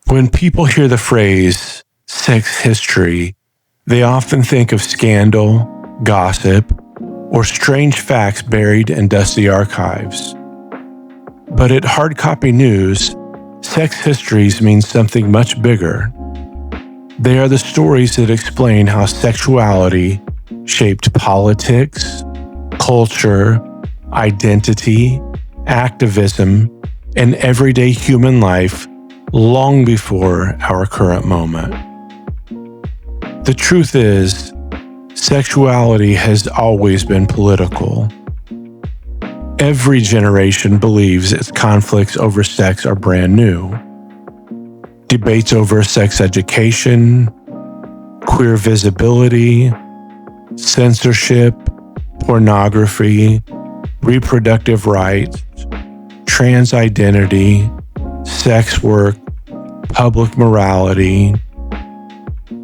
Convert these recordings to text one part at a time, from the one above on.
When people hear the phrase sex history, they often think of scandal, gossip, or strange facts buried in dusty archives. But at Hard Copy News, sex histories mean something much bigger. They are the stories that explain how sexuality shaped politics, culture, identity, activism, and everyday human life long before our current moment. The truth is, sexuality has always been political. Every generation believes its conflicts over sex are brand new. Debates over sex education, queer visibility, censorship, pornography, reproductive rights, trans identity, sex work, public morality.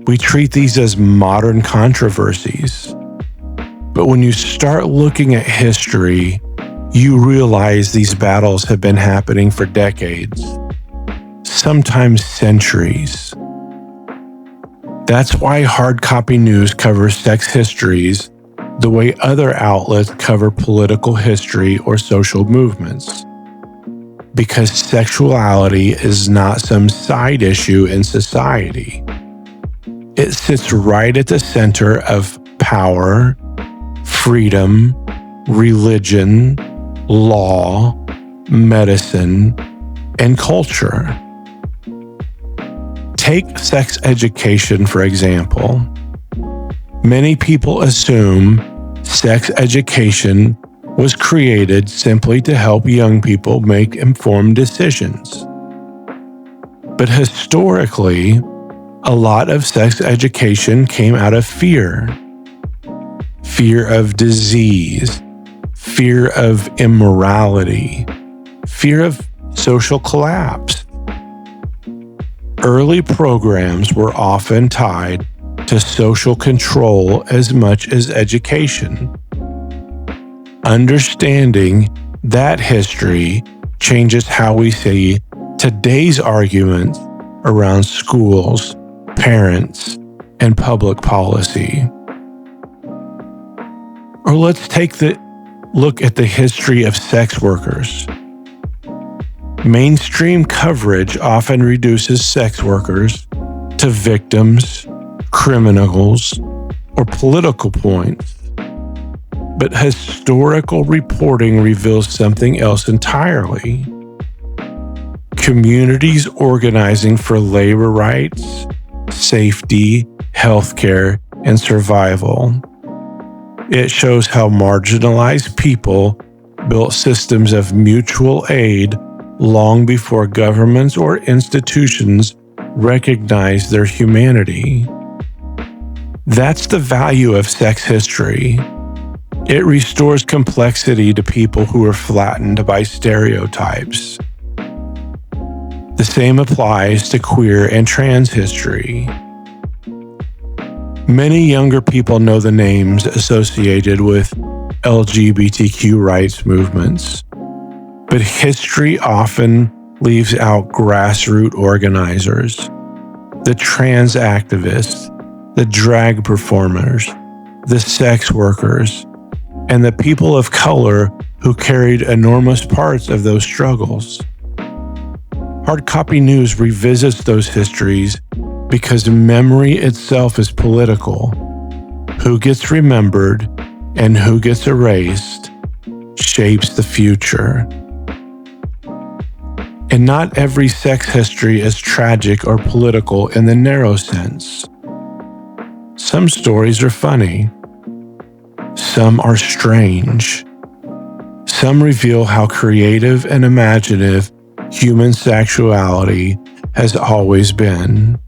We treat these as modern controversies. But when you start looking at history, you realize these battles have been happening for decades, sometimes centuries. That's why Hard Copy News covers sex histories the way other outlets cover political history or social movements. Because sexuality is not some side issue in society. It sits right at the center of power, freedom, religion, law, medicine, and culture. Take sex education, for example. Many people assume sex education was created simply to help young people make informed decisions. But historically, a lot of sex education came out of fear. Fear of disease, fear of immorality, fear of social collapse. Early programs were often tied to social control as much as education. Understanding that history changes how we see today's arguments around schools, parents, and public policy. Or let's take a look at the history of sex workers. Mainstream coverage often reduces sex workers to victims, criminals, or political points. But historical reporting reveals something else entirely. Communities organizing for labor rights, safety, healthcare, and survival. It shows how marginalized people built systems of mutual aid long before governments or institutions recognized their humanity. That's the value of sex history. It restores complexity to people who are flattened by stereotypes. The same applies to queer and trans history. Many younger people know the names associated with LGBTQ rights movements, but history often leaves out grassroots organizers, the trans activists, the drag performers, the sex workers, and the people of color who carried enormous parts of those struggles. Hard Copy News revisits those histories because memory itself is political. Who gets remembered and who gets erased shapes the future. And not every sex history is tragic or political in the narrow sense. Some stories are funny. Some are strange. Some reveal how creative and imaginative human sexuality has always been.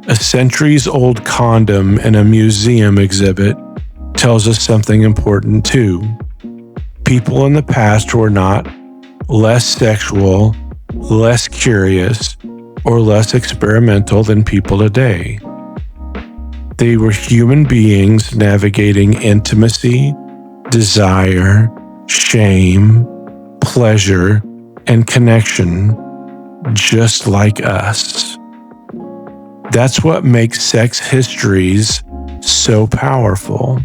A centuries-old condom in a museum exhibit tells us something important too. People in the past were not less sexual, less curious, or less experimental than people today. They were human beings navigating intimacy, desire, shame, pleasure, and connection, just like us. That's what makes sex histories so powerful.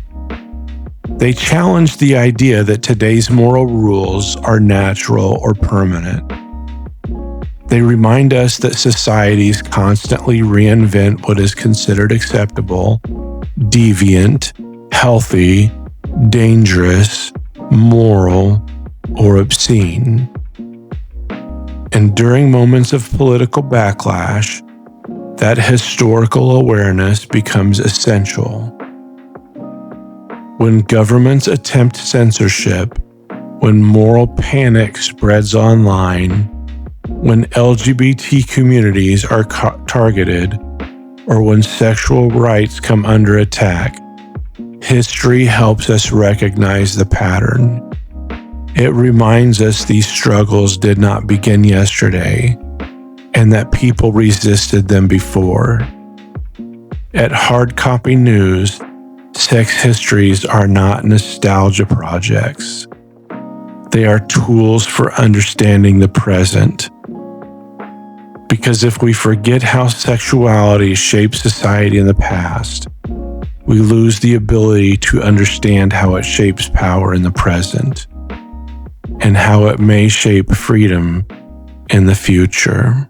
They challenge the idea that today's moral rules are natural or permanent. They remind us that societies constantly reinvent what is considered acceptable, deviant, healthy, dangerous, moral, or obscene. And during moments of political backlash, that historical awareness becomes essential. When governments attempt censorship, when moral panic spreads online, when LGBT communities are targeted, or when sexual rights come under attack, history helps us recognize the pattern. It reminds us these struggles did not begin yesterday, and that people resisted them before. At Hard Copy News, sex histories are not nostalgia projects. They are tools for understanding the present. Because if we forget how sexuality shaped society in the past, we lose the ability to understand how it shapes power in the present, and how it may shape freedom in the future.